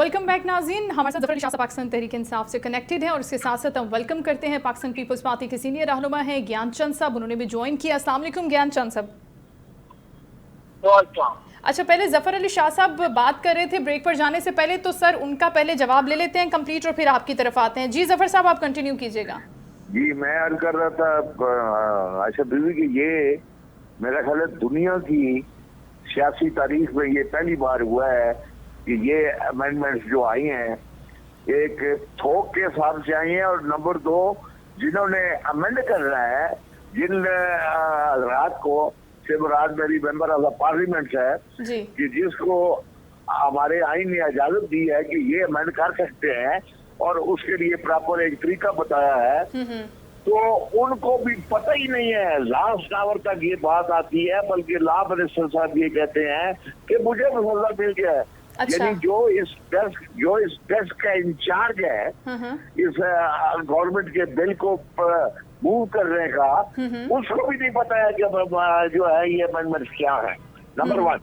Welcome back नाज़रीन। हमारे साथ ज़फ़र अली शाह साहब पाकिस्तान तहरीक इंसाफ से कनेक्टेड है और इसके साथ साथ हम वेलकम करते हैं पाकिस्तान पीपल्स पार्टी के सीनियर रहनुमा हैं ज्ञान चंद साहब। उन्होंने भी ज्वाइन किया। अस्सलाम वालेकुम ज्ञान चंद साहब। अच्छा, पहले ज़फ़र अली शाह साहब बात कर रहे थे ब्रेक पर जाने से पहले, तो सर उनका पहले जवाब ले लेते हैं कंप्लीट और फिर आपकी तरफ आते हैं। जी ज़फ़र साहब, आप कंटिन्यू कीजिएगा। जी, मैं अर्ज कर रहा था आयशा बीवी कि ये मेरा ख्याल है दुनिया की सियासी तारीख में ये पहली बार हुआ है कि ये अमेंडमेंट्स जो आई हैं एक थोक के हिसाब से आई हैं, और नंबर 2 जिन्होंने अमेंड करना है, जिन हजरात को से मुराद मेरी मेंबर ऑफ द पार्लियामेंट है कि जिसको हमारे आइन ने इजाजत दी है कि ये अमेंड कर सकते हैं और उसके लिए प्रॉपर एक तरीका बताया है, तो उनको भी पता ही नहीं है। लास्ट आवर तक ये बात आती है, बल्कि लॉ मिनिस्टर साहब ये कहते हैं कि मुझे मसला मिल गया है। अच्छा। यानी जो इस डेस्क का इंचार्ज है इस गवर्नमेंट के बिल को मूव करने का, उसको भी नहीं पता है कि जो है ये अमेंडमेंट क्या है। नंबर 1।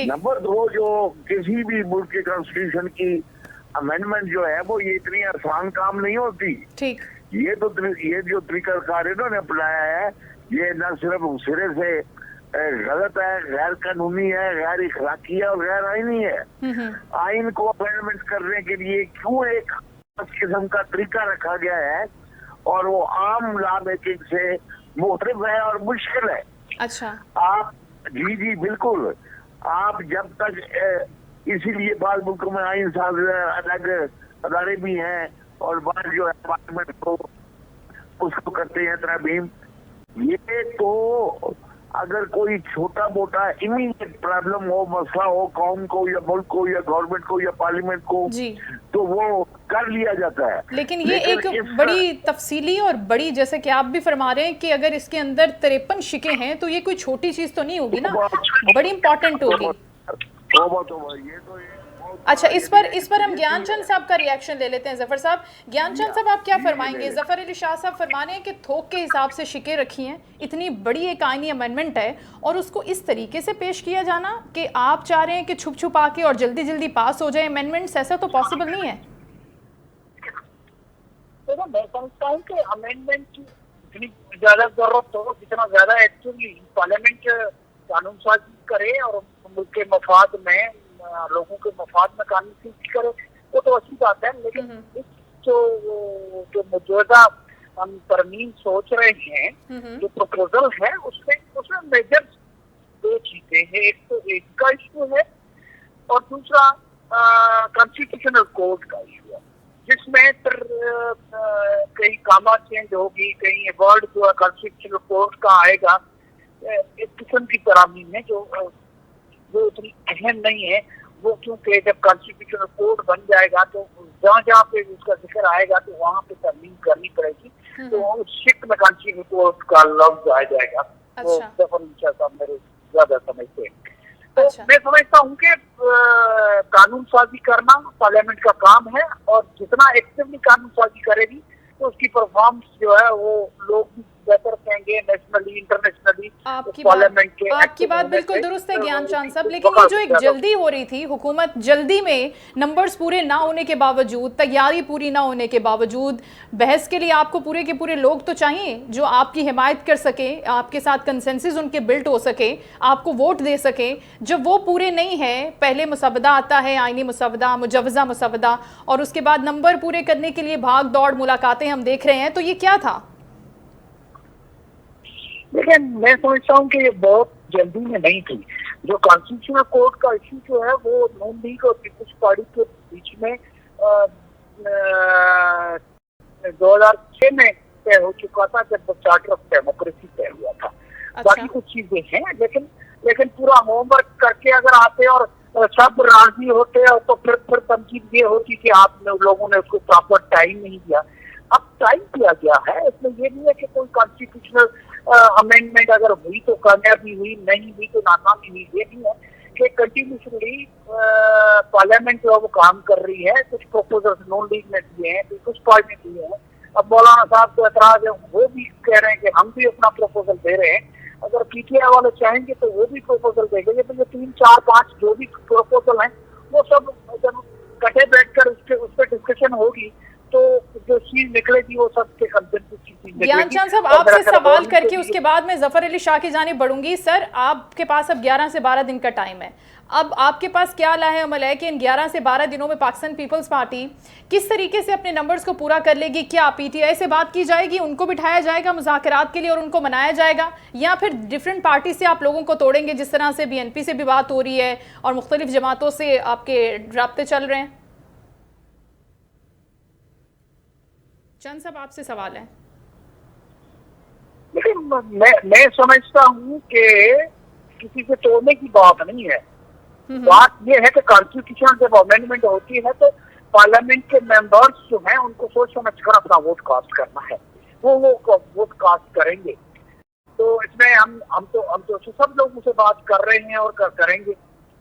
नंबर 2, जो किसी भी मुल्क के कॉन्स्टिट्यूशन की अमेंडमेंट जो है वो ये इतनी आसान काम नहीं होती। ठीक। ये जो तरीकाकार इन्होंने अपनाया है ये न सिर्फ सिरे से गलत है, गैर कानूनी है, गैर इखलाकी है और गैर आईनी है। आइन को अमेंडमेंट करने के लिए क्यों एक किस्म का तरीका रखा गया है और वो आम लॉ मेकिंग से मुख्तलिफ है और मुश्किल है। अच्छा। आप जी बिल्कुल, आप जब तक इसीलिए बाद मुल्कों में आइन साहब अलग अदारे भी हैं और बाद जो है पार्लियामेंट को उसको करते हैं तरमीम। ये तो अगर कोई छोटा मोटा इमीडिएट प्रॉब्लम हो, मसला हो कौम को या मुल्क को या गवर्नमेंट को या पार्लियामेंट को, तो वो कर लिया जाता है। लेकिन ये एक बड़ी तफसीली और बड़ी, जैसे कि आप भी फरमा रहे हैं कि अगर इसके अंदर 53 शिकें हैं तो ये कोई छोटी चीज तो नहीं होगी ना, बड़ी इंपॉर्टेंट होगी। अच्छा, इस पर हम ज्ञानचंद साहब का रिएक्शन ले लेते हैं। ज़फ़र साहब, ज्ञानचंद साहब आप क्या फरमाएंगे? ज़फ़र अली शाह साहब फरमा रहे हैं कि थोक के हिसाब से शिकें रखी हैं, इतनी बड़ी एक आईनी अमेंडमेंट है और उसको इस तरीके से पेश किया जाना कि आप चाह रहे हैं कि छुप छुपा के और जल्दी जल्दी पास हो जाए अमेंडमेंट्स, ऐसा तो पॉसिबल नहीं है। तो मैं समझता हूँ कि अमेंडमेंट की जितनी ज्यादा जरूरत हो, जितना ज्यादा एक्चुअली पार्लियामेंट कानून साजी करे और मुल्क के मफाद में, लोगों के मफाद में कानून साजी करे, वो तो अच्छी बात है। लेकिन इस जो मौजूदा हम तरमीम सोच रहे हैं, जो प्रपोजल है, उसमें मेजर 2 चीजें हैं। एक तो एज का इशू है और दूसरा कॉन्स्टिट्यूशनल कोड का इशू है, जिसमें फिर कहीं कामा चेंज होगी, कहीं वर्ड जो है कॉन्स्टिट्यूशनल कोड का आएगा। एक किस्म की तरामीम है जो इतनी अहम नहीं है, वो क्योंकि जब कॉन्स्टिट्यूशनल कोड बन जाएगा तो जहाँ पे उसका जिक्र आएगा तो वहाँ पे तरमीम करनी पड़ेगी, तो उस शिक में कॉन्स्टिट्यूशनल कोड का लफ्ज आ जाएगा। तो ज़फ़र अली शाह साहब मेरे ज्यादा समझते हैं। तो मैं समझता हूँ कि कानून साजी करना पार्लियामेंट का काम है और जितना एक्टिवली कानून साजी करेगी तो उसकी परफॉर्मेंस जो है वो लोग भी बेहतर कहेंगे, नेशनली इंटरनेशनली। आपकी बात बिल्कुल दुरुस्त है ज्ञानचंद साहब, लेकिन ये जो एक जल्दी हो रही थी, हुकूमत जल्दी में नंबर्स पूरे ना होने के बावजूद, तैयारी पूरी ना होने के बावजूद, बहस के लिए आपको पूरे के पूरे लोग तो चाहिए जो आपकी हिमायत कर सके, आपके साथ कंसेंसस उनके बिल्ट हो सके, आपको वोट दे सके। जब वो पूरे नहीं है, पहले मुसवदा आता है, आईनी मुसवदा, मुजवजा मुसवदा, और उसके बाद नंबर पूरे करने के लिए भाग दौड़ मुलाकातें हम देख रहे हैं, तो ये क्या था? लेकिन मैं समझता हूँ कि ये बहुत जल्दी में नहीं थी। जो कॉन्स्टिट्यूशनल कोड का इशू जो है वो नून लीग और पीपल्स पार्टी के बीच में 2006 में तय हो चुका था, जब वो चार्टर ऑफ डेमोक्रेसी तय हुआ था। बाकी कुछ चीजें हैं, लेकिन पूरा होमवर्क करके अगर आते और सब राजी होते और तो फिर तनकीद ये होती कि आप लोगों ने उसको प्रॉपर टाइम नहीं दिया। अब टाइम दिया गया है, इसमें ये नहीं है कि कोई कॉन्स्टिट्यूशनल अमेंडमेंट अगर हुई तो कामयाबी हुई, नहीं हुई तो नाकामी हुई। ये नहीं है कि कंटिन्यूसली पार्लियामेंट जो है वो काम कर रही है। कुछ प्रोपोजल्स नॉन लीग ने दिए हैं, कुछ पार्टी ने दिए हैं। अब मौलाना साहब को एतराज है, वो भी कह रहे हैं कि हम भी अपना प्रोपोजल दे रहे हैं। अगर पीटीआई वाले चाहेंगे तो वो भी प्रोपोजल देंगे। लेकिन ये 3, 4, 5 जो भी प्रोपोजल हैं वो सब जब कटे बैठ डिसीजन होगी तो जो चीज निकलेगी वो सबके कंसेंसस की चीज निकलेगी। ज्ञानचंद साहब, आपसे सवाल करके उसके बाद मैं जफर अली शाह की जानिब बढ़ूंगी। सर, आपके पास अब 11 से 12 दिन का टाइम है। अब आपके पास क्या लाहे अमल है कि इन 11 से 12 दिनों में पाकिस्तान पीपल्स पार्टी किस तरीके से अपने नंबर्स को पूरा कर लेगी? क्या पीटीआई से बात की जाएगी, उनको बिठाया जाएगा मुज़ाकरात के लिए और उनको मनाया जाएगा, या फिर डिफरेंट पार्टी से आप लोगों को तोड़ेंगे, जिस तरह से बीएनपी से भी बात हो रही है और मुख्तलिफ जमातों से आपके राब्ते चल रहे हैं? चंद साहब, आपसे सवाल है। लेकिन मैं समझता हूँ कि किसी से तोड़ने की बात नहीं है। बात यह है कि कॉन्स्टिट्यूशन जब अमेंडमेंट होती है तो पार्लियामेंट के मेंबर्स जो हैं उनको सोच समझ कर अपना वोट कास्ट करना है, वो वोट कास्ट करेंगे। तो इसमें हम तो सब लोग उसे बात कर रहे हैं और करेंगे।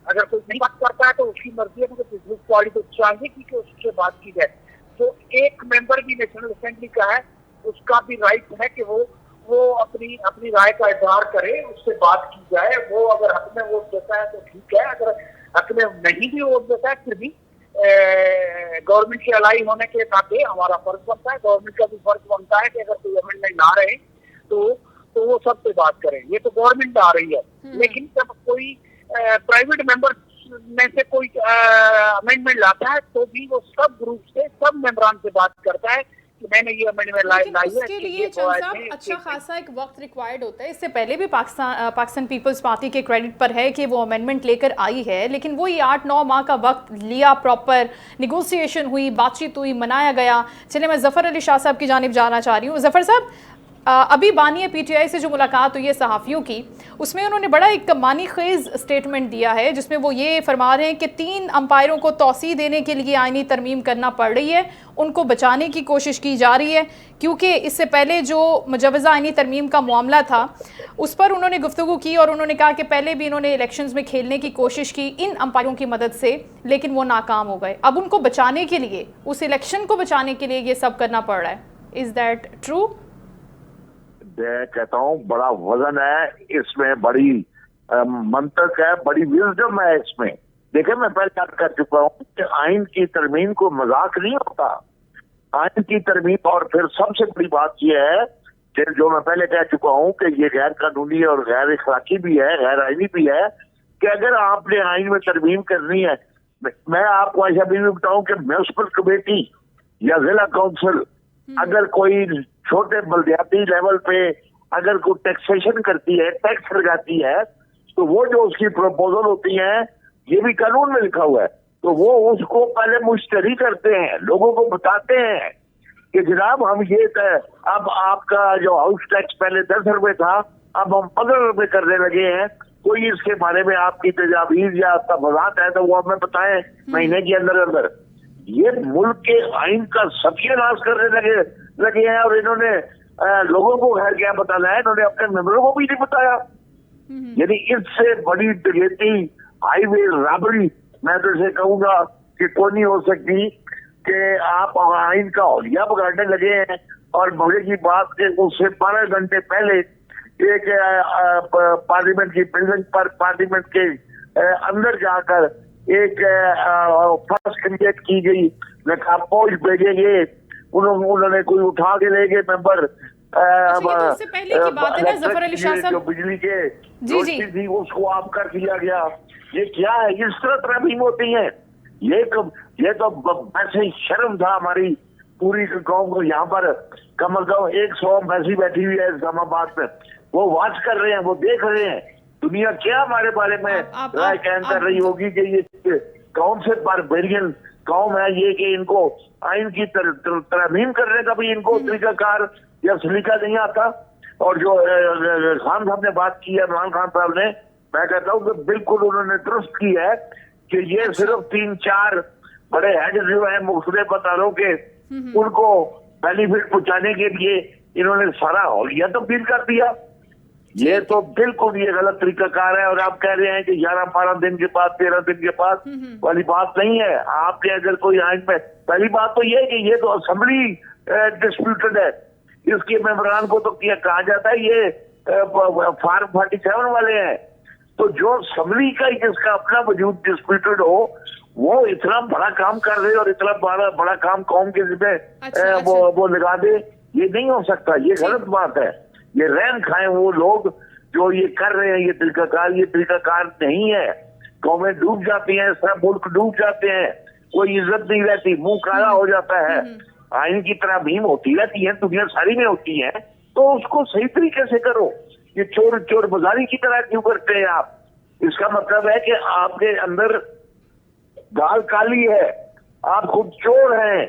अगर कोई नहीं बात करता है तो उसकी मर्जी है, तो पीपल्स पार्टी तो चाहिए कि उससे बात की जाए। तो एक मेंबर भी नेशनल असेंबली का है, उसका भी राइट है कि वो अपनी राय का इजहार करे, उससे बात की जाए। वो अगर हक में वोट देता है तो ठीक है, अगर हक में नहीं भी वोट देता है फिर भी गवर्नमेंट की अलाई होने के नाते हमारा फर्ज बनता है, गवर्नमेंट का भी फर्ज बनता है कि अगर कोई अमेंडमेंट ना रहे तो वो सबसे बात करें। ये तो गवर्नमेंट आ रही है, लेकिन जब कोई प्राइवेट मेंबर में से कोई अमेंडमेंट लाता है तो भी वो सब ग्रुप से, सब मेंबरान से बात करता है कि मैंने ये अमेंडमेंट लाई है। उसके लिए चंद साहब अच्छा खासा एक वक्त रिक्वायर्ड होता है। इससे पहले भी पाकिस्तान पीपल्स पार्टी के क्रेडिट पर है कि वो अमेंडमेंट लेकर आई है, लेकिन वही 8-9 माह का वक्त लिया, प्रॉपर निगोसिएशन हुई, बातचीत हुई, मनाया गया। चलिए, मैं जफर अली शाह साहब की जानिब जाना चाह रही हूँ। जफर साहब, अभी बानी पीटीआई से जो मुलाकात हुई है सहाफ़ियों की, उसमें उन्होंने बड़ा एक मानी खेज स्टेटमेंट दिया है, जिसमें वो ये फरमा रहे हैं कि 3 अंपायरों को तौसीह देने के लिए आईनी तरमीम करना पड़ रही है, उनको बचाने की कोशिश की जा रही है, क्योंकि इससे पहले जो मुजवज़ा आईनी तरमीम का मामला था उस पर उन्होंने गुफ्तगू की और उन्होंने कहा कि पहले भी इन्होंने इलेक्शंस में खेलने की कोशिश की इन अंपायरों की मदद से, लेकिन वो नाकाम हो गए। अब उनको बचाने के लिए, उस इलेक्शन को बचाने के लिए ये सब करना पड़ रहा है। Is that true? मैं कहता हूँ बड़ा वजन है इसमें, बड़ी मंतक है, बड़ी विजडम है इसमें। देखिए, मैं पहले बात कर चुका हूँ कि आइन की तरमीम को मजाक नहीं होता। आइन की तरमीम, और फिर सबसे बड़ी बात यह है कि जो मैं पहले कह चुका हूँ कि ये गैर कानूनी और गैर इखलाकी भी है, गैर आइनी भी है, कि अगर आपने आइन में तरमीम करनी है, मैं आपको ऐसा भी बताऊँ कि म्यूनिसिपल कमेटी या जिला काउंसिल अगर कोई छोटे बल्दियाती लेवल पे अगर कोई टैक्सेशन करती है, टैक्स लगाती है, तो वो जो उसकी प्रपोजल होती है, ये भी कानून में लिखा हुआ है, तो वो उसको पहले मुश्तरी करते हैं, लोगों को बताते हैं कि जनाब हम ये अब आपका जो हाउस टैक्स पहले 10 रुपए था, अब हम 15 रुपए करने लगे हैं। कोई इसके बारे में आपकी तजावीज या तफावत है तो वो हमें बताएं महीने के अंदर अंदर। ये मुल्क के आइन का सत्यानाश करने लगे हैं, और इन्होंने लोगों को खैर क्या बताना है, इन्होंने अपने मेंबरों को भी नहीं बताया। यानी इससे बड़ी डकैती, हाईवे रॉबरी मैं तो इसे कहूंगा कि कोई नहीं हो सकती कि आप आइन का औलिया बिगाड़ने लगे हैं। और मजे की बात कि उससे 12 घंटे पहले एक पार्लियामेंट की बिल्डिंग पर पार्लियामेंट के अंदर जाकर एक फर्स्ट क्रिएट की गई, फौज भेजेंगे, उन्होंने कोई उठा के ले गए मेंबर। उससे पहले की बात है ना जफर अली शाह साहब, जो बिजली के रोशनी थी उसको आप कर दिया गया। ये क्या है? इस तरह तरमीम होती है। ये तो वैसे शर्म था हमारी पूरी गाँव को। यहाँ पर कम अज कम 100 एम्बेसी बैठी हुई है इस्लामाबाद में, वो वॉच कर रहे हैं, वो देख रहे हैं दुनिया क्या हमारे बारे में राय कायम कर रही होगी कि ये कौन से बारबेरियन कौम है ये कि इनको आइन की तरमीम करने का भी इनको तरीकाकार या सलीका नहीं आता। और जो खान साहब ने बात की है, इमरान खान साहब ने, मैं कहता हूँ कि बिल्कुल उन्होंने दुरुस्त की है कि ये सिर्फ 3-4 बड़े हेड जो है मुख्तलिफ अदारों के, उनको बेनिफिट पहुंचाने के लिए इन्होंने सारा हौलिया तब्दील कर दिया। ये तो बिल्कुल ये गलत तरीकाकार है। और आप कह रहे हैं कि 11-12 दिन के बाद, 13 दिन के बाद वाली बात नहीं है। आपने अगर कोई आइन में, पहली बात तो ये कि ये तो असेंबली डिस्प्यूटेड है, इसके मेंबरान को तो कहा जाता है ये फार्म 47 वाले हैं। तो जो असेंबली का जिसका अपना वजूद डिस्प्यूटेड हो, वो इतना बड़ा काम कर रहे और इतना बड़ा बड़ा काम कौम के जिम्मे अच्छा। वो लगा दे, ये नहीं हो सकता, ये गलत बात है। ये रहन खाए वो लोग जो ये कर रहे हैं, ये तरीकाकार नहीं है। कौमें डूब जाती हैं, सब मुल्क डूब जाते हैं, कोई इज्जत नहीं रहती, मुंह काला हो जाता है, आइन की तरह भीम होती रहती है, दुनिया सारी में होती है। तो उसको सही तरीके से करो। ये चोर बाजारी की तरह क्यों करते हैं आप? इसका मतलब है कि आपके अंदर गाल काली है, आप खुद चोर हैं।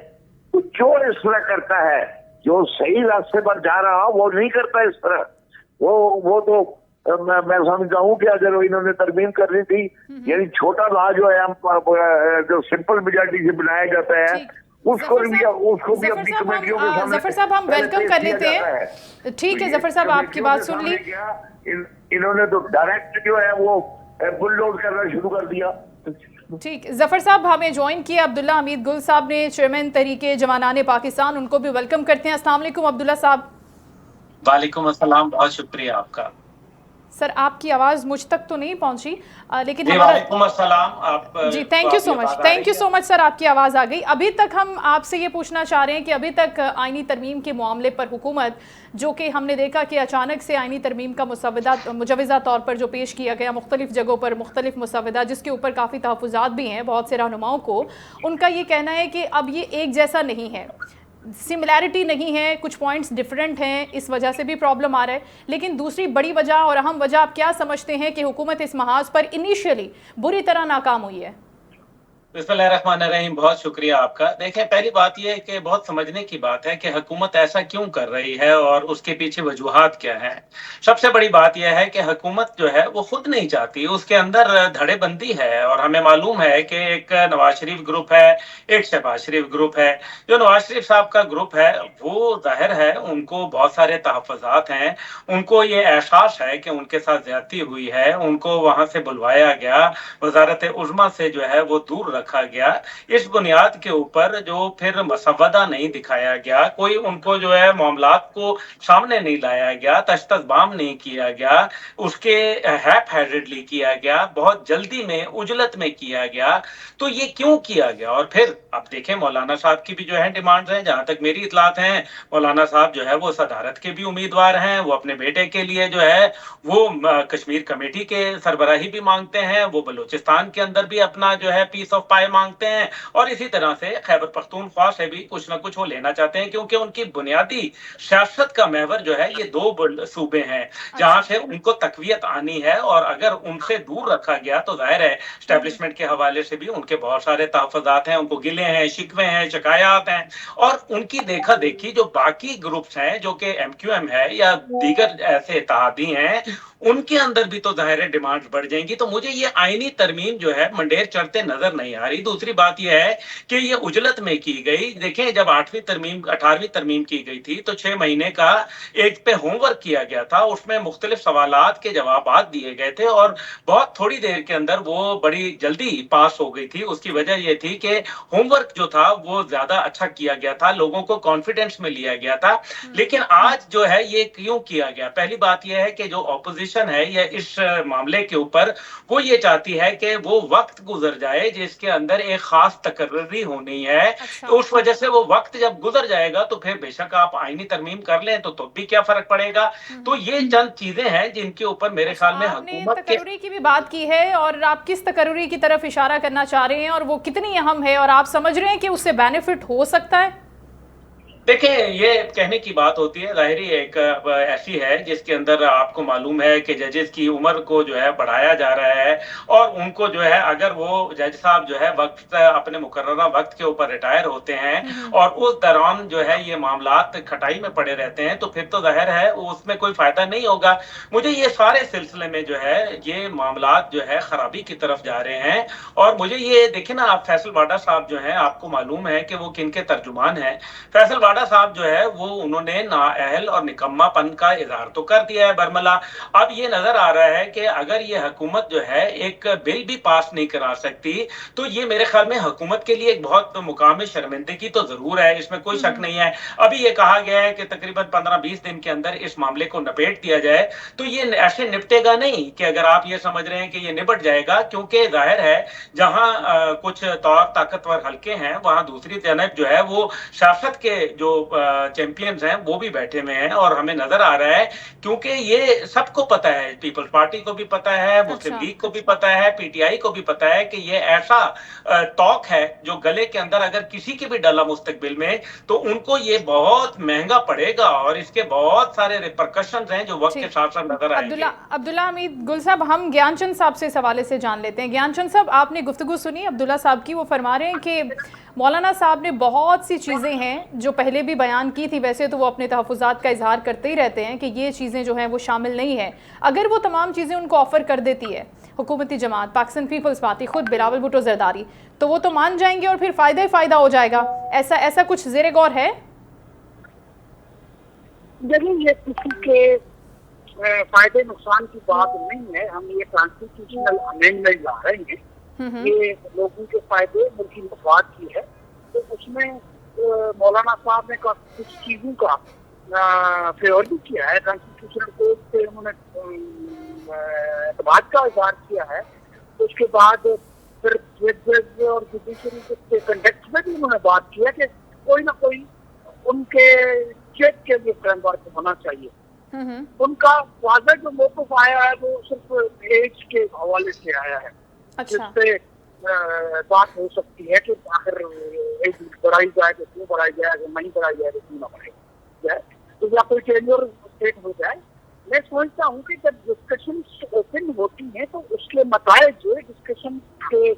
तो चोर इस तरह करता है, जो सही रास्ते पर जा रहा वो नहीं करता इस तरह। वो तो मैं समझता हूँ कि अगर इन्होंने तरमीम कर ली थी, यानी छोटा ला जो है जो सिंपल मेजॉरिटी से बनाया जाता है, उसको भी अपनी कमेटियों के सामने जफर साहब हम वेलकम कर लेते हैं। ठीक है जफर साहब, आपकी बात सुन ली। इन्होंने तो डायरेक्ट जो है वो बुलडोज करना शुरू कर दिया। ठीक, जफर साहब हमें ज्वाइन किया अब्दुल्ला हमीद गुल साहब ने, चेयरमैन तहरीके जवानाने पाकिस्तान, उनको भी वेलकम करते हैं। अस्सलाम वालेकुम अब्दुल्ला साहब। वालेकुम अस्सलाम, बहुत शुक्रिया आपका। सर आपकी आवाज़ मुझ तक तो नहीं पहुंची, लेकिन वालेकुम अस्सलाम। आप जी thank you so much sir, आपकी आवाज़ आ गई। अभी तक हम आपसे ये पूछना चाह रहे हैं कि अभी तक आईनी तरमीम के मामले पर हुकूमत, जो कि हमने देखा कि अचानक से आईनी तरमीम का मुजवज़ा तौर पर जो पेश किया गया मुख्तलिफ जगहों पर मुख्तलिफ मुसवदा, जिसके ऊपर काफ़ी तहफ़्फ़ुज़ात भी हैं बहुत से रहनुमाओं को, उनका ये कहना है कि अब ये एक जैसा नहीं है, सिमिलैरिटी नहीं है, कुछ पॉइंट्स डिफरेंट हैं, इस वजह से भी प्रॉब्लम आ रहा है। लेकिन दूसरी बड़ी वजह और अहम वजह आप क्या समझते हैं कि हुकूमत इस महाज पर इनिशियली बुरी तरह नाकाम हुई है? बिस्मिल्लाहिर्रहमानिर्रहीम, बहुत शुक्रिया आपका। देखें, पहली बात यह है कि बहुत समझने की बात है कि हुकूमत ऐसा क्यों कर रही है और उसके पीछे वजूहात क्या हैं। सबसे बड़ी बात यह है कि हुकूमत जो है वो खुद नहीं चाहती, उसके अंदर धड़ेबंदी है। और हमें मालूम है कि एक नवाज शरीफ ग्रुप है, एक शहबाज शरीफ ग्रुप है। जो नवाज शरीफ साहब का ग्रुप है वो जाहिर है उनको बहुत सारे तहफ़्फ़ुज़ात हैं, उनको ये एहसास है कि उनके साथ ज्यादती हुई है, उनको वहां से बुलवाया गया, वजारत उज़्मा से जो है वो दूर रखा गया। इस बुनियाद के ऊपर जो फिर मसवदा नहीं दिखाया गया, कोई उनको जो है मामलात को सामने नहीं लाया गया, तश्तज़बाम नहीं किया गया, उसके हैप हैडेडली किया गया, बहुत जल्दी में उजलत में किया गया। तो ये क्यों किया गया? और फिर अब देखें, मौलाना साहब की भी जो है डिमांड्स हैं, जहां तक मेरी इतलात हैं, मौलाना साहब जो है वो सदारत के भी उम्मीदवार हैं, वो अपने बेटे के लिए जो है वो कश्मीर कमेटी के सरबराही भी मांगते हैं, वो बलूचिस्तान के अंदर भी अपना जो है पीस ऑफ पाई मांगते हैं, और इसी तरह से खैबर पख्तूनख्वा से भी कुछ ना कुछ वो लेना चाहते हैं, क्योंकि उनकी बुनियादी सियासत का महवर जो है ये दो सूबे हैं जहां से उनको तकवीयत आनी है। और अगर उनसे दूर रखा गया तो जाहिर है एस्टेब्लिशमेंट के हवाले से भी उनके बहुत सारे तहफ़्फ़ुज़ात हैं, उनको गिले हैं, शिकवे हैं, शिकायत हैं। और उनकी देखा देखी जो बाकी ग्रुप्स हैं, जो कि MQM है या दीगर ऐसे इत्तेहादी हैं, उनके अंदर भी तो जाहिर है डिमांड्स बढ़ जाएंगी। तो मुझे ये आईनी तरमीम जो है मंडेर चढ़ते नजर नहीं आ रही। दूसरी बात यह है कि ये उजलत में की गई। देखें, जब 18वीं तरमीम की गई थी तो 6 महीने का एक पे होमवर्क किया गया था, उसमें मुख्तलिफ सवालात के जवाब दिए गए थे और बहुत थोड़ी देर के अंदर वो बड़ी जल्दी पास हो गई थी। उसकी वजह यह थी कि होमवर्क जो था वो ज्यादा अच्छा किया गया था, लोगों को कॉन्फिडेंस में लिया गया था। लेकिन आज जो है ये क्यों किया गया? पहली बात यह है कि जो ऑपोजिशन है या इस मामले के ऊपर वो ये चाहती है कि वो वक्त गुजर जाए जिसके अंदर एक खास तकर्री होनी है। अच्छा। तो उस वजह से वो वक्त जब गुजर जाएगा तो फिर बेशक आप आईनी तरमीम कर लें तो भी क्या फर्क पड़ेगा। तो ये चंद चीजें हैं जिनके ऊपर मेरे ख्याल में हुकूमत तकर्री की भी बात की है, और आप किस तकर्री की तरफ इशारा करना चाह रहे हैं और वो कितनी अहम है, और आप समझ रहे हैं कि उससे बेनिफिट हो सकता है? देखिए, ये कहने की बात होती है, ज़ाहिरी एक ऐसी है जिसके अंदर आपको मालूम है कि जजेस की उम्र को जो है बढ़ाया जा रहा है, और उनको जो है अगर वो जज साहब जो है वक्त अपने मुकर्ररा वक्त के ऊपर रिटायर होते हैं और उस दौरान जो है ये मामलात खटाई में पड़े रहते हैं, तो फिर तो जाहिर है उसमें कोई फायदा नहीं होगा। मुझे ये सारे सिलसिले में जो है ये मामलात जो है खराबी की तरफ जा रहे हैं। और मुझे ये देखे ना, आप फैसल वाडा साहब जो है, आपको मालूम है कि वो किन के तर्जुमान हैं। फैसल वाडा मौलाना साहब जो है वो उन्होंने नाअहल और निकम्मापन का इजहार तो कर दिया है बरमला। अब ये नजर आ रहा है कि अगर ये हुकूमत जो है एक बिल भी पास नहीं करा सकती तो ये मेरे ख्याल में हुकूमत के लिए एक बहुत मुकाम शर्मिंदगी तो जरूर है, इसमें कोई शक नहीं है। अभी ये कहा गया है कि तकरीबन 15-20 दिन के अंदर इस मामले को निपेट दिया जाए, तो ये ऐसे निपटेगा नहीं कि अगर आप ये समझ रहे हैं कि ये निपट जाएगा, क्योंकि जाहिर है जहां कुछ ताकतवर हल्के हैं वहां दूसरी जानब जो है वो सियासत के जो चैंपियंस हैं वो भी बैठे हुए हैं। और हमें नजर आ रहा है, क्योंकि ये सबको पता है, पीपल्स पार्टी को भी पता है, मुस्लिम लीग को भी पता है, पीटीआई को भी पता है कि ये ऐसा तौक है जो गले के अंदर अगर किसी की भी डाला मुस्तकबिल में तो उनको ये बहुत महंगा पड़ेगा और इसके बहुत सारे रिपरकशंस हैं जो वक्त के साथ साथ नजर आएंगे। अब्दुल्ला हमीद गुल साहब, हम ज्ञानचंद साहब से इस हवाले से जान लेते हैं। ज्ञानचंद साहब, आपने गुफ्तगू सुनी अब्दुल्ला साहब की, वो फरमा रहे हैं कि मौलाना साहब ने बहुत सी चीज़ें हैं जो पहले भी बयान की थी, वैसे तो वो अपने तहफ़्फ़ुज़ात का इजहार करते ही रहते हैं कि ये चीज़ें जो हैं वो शामिल नहीं है। अगर वो तमाम चीज़ें उनको ऑफ़र कर देती है हुकूमती जमात पाकिस्तान पीपल्स पार्टी, खुद बिलावल भुट्टो जरदारी, तो वो तो मान जाएंगे और फिर फ़ायदा ही फ़ायदा हो जाएगा। ऐसा कुछ ज़ेरे गौर है? देखिए, ये किसी के फायदे नुकसान की बात नहीं है। हम ये कॉन्स्टिट्यूशनल अमेंडमेंट ला रहे हैं, ये लोगों के फायदे मुल्की मफाद की है। तो उसमें मौलाना साहब ने कुछ चीजों का फेवर भी किया है, कॉन्स्टिट्यूशनल कोर्ट से उन्होंने एतमाद का इजहार किया है। तो उसके बाद फिर जज और जुडिशरी के कंटेक्स्ट में भी उन्होंने बात किया कि कोई ना कोई उनके चेक के लिए फ्रेमवर्क होना चाहिए। उनका वाज़ह जो मौक़िफ़ आया है वो सिर्फ एज के हवाले से आया है, जिससे बात हो सकती है कि आखिर एज बढ़ाई जाए तो क्यों बढ़ाई जाए, अगर नहीं बढ़ाई जाए तो क्यों ना बढ़ाई जाए, तो या कोई टेन्योर स्टेट हो जाए। मैं समझता हूँ कि जब डिस्कशन ओपन होती हैं तो उसके नताइज जो डिस्कशन के